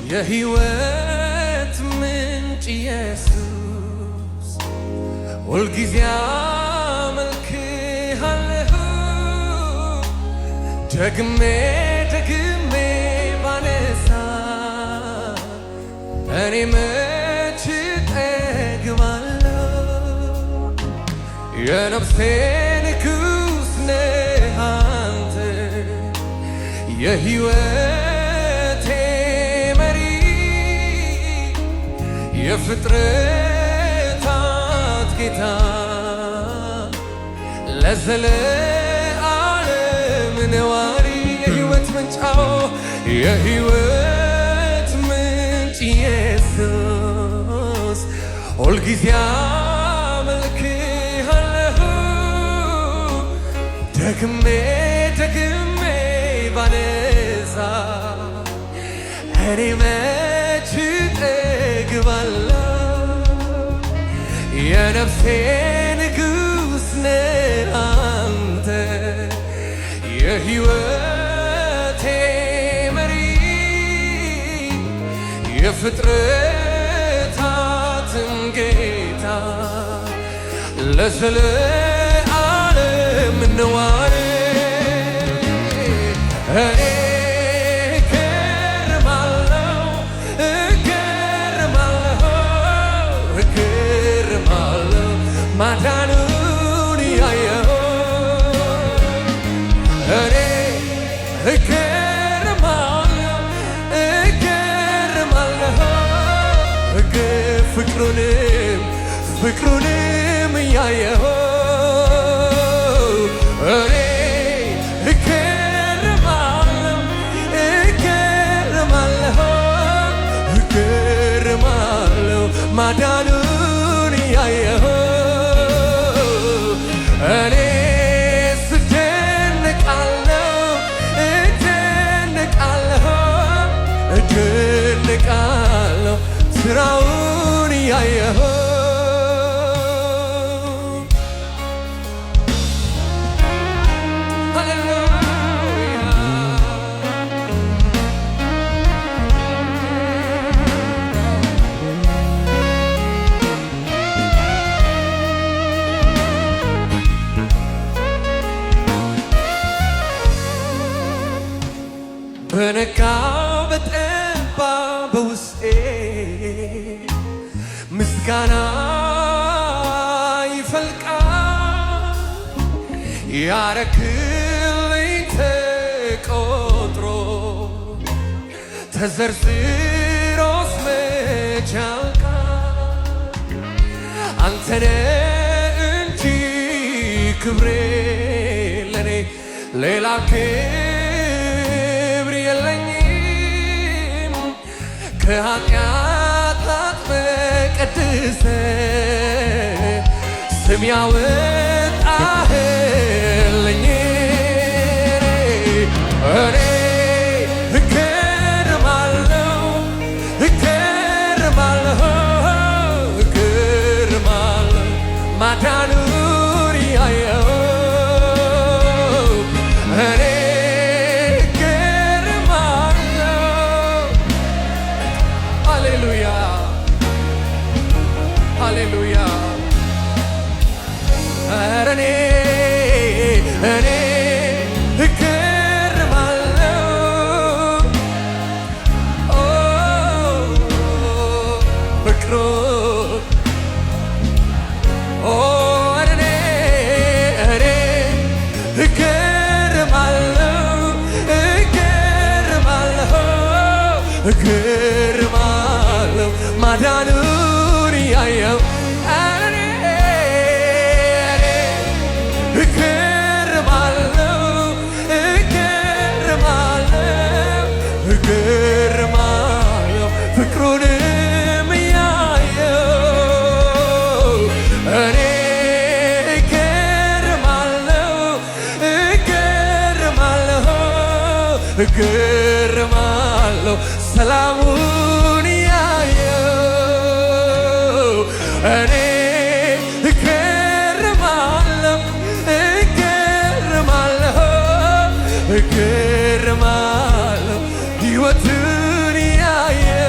የሕይወት ምንጭ ኢየሱስ ሁልጊዜ አመልክሃለሁ ደግሜ ደግሜ ባነሳ እኔ መች እጠግባለሁ የነፍሴ ንጉሥ ነህ አንተ የሕይወቴ መሪ የፍጥረታት ጌታ ለዘለዓለም ነዋሪ የሕይወት ምንጫው የሕይወት ምንጭ ኢየሱስ ሁልጊዜ አመልክሃለሁ ደግሜ ደግሜ ባነሳ እኔ መች እጠግባለሁ የነፍሴ ንጉሥ ነህ አንተ የሕይወቴ መሪ የፍጥረታትም ጌታ ለዘለዓለም ነዋሪ እኔ እገረማለሁ ማዳኑን ያየሁ እኔ እገረማለሁ ፍቅሩንም ያየሁ እኔ እገረማለሁ ማዳኑን ያየሁ እኔ እደነቃለሁ ስራውን ያየሁ በነጋው በጠባ በውስጤ ምስጋና ይፈልቃል ያረክልኝ ተቆጥሮ ተዘርዝሮስ መች ያልቃል አንተነህ እንጂ ክብሬ ለኔ ሌላ የለኝም ከኃጢአት ታጥበህ ቀድሰህ ስም ያወጣህልኝ እኔ እገረማለሁ ማዳኑን ያየሁ እኔ ሃሌሉያ ኧረ እኔ እገረማለሁ ፍቅሩ ኧረ እኔ እገረማለሁ ማዳኑን ያየሁ እገረማለሁ ፍቅሩንም ያየሁ እኔ እገረማለሁ ሰላሙን ያየሁ እኔ እገረማለሁ እገረማለሁ ሕይወትን ያየሁ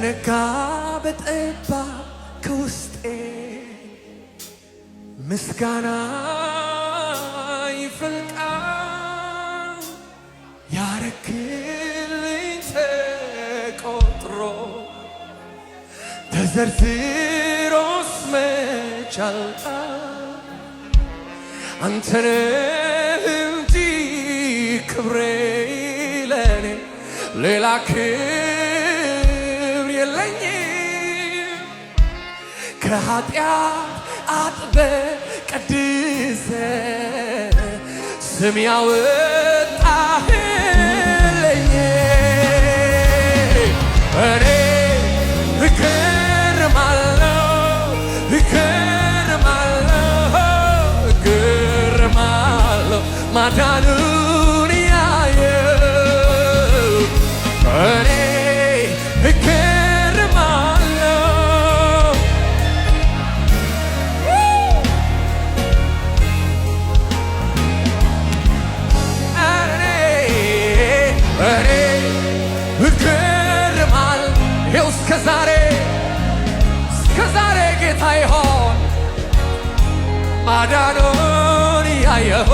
በነጋ በጠባ ከውስጤ ምስጋና ይፈልቃል። ያረክልኝ ተቆጥሮ ተዘርዝሮስ መች ያልቃል። አንተ ነህ እንጂ ክብሬ ለኔ ሌላ ክብር የለኝም። ከኃጢአት አጥበ ቀድሰ ስም ያወጣህልኝ እኔ እገረማለሁ ማዳኑን ያየው እኔ እገረማለሁ እገረማለሁ ይኸው እስከ ዛሬ ጌታ ይሆን ማዳኑን ያየው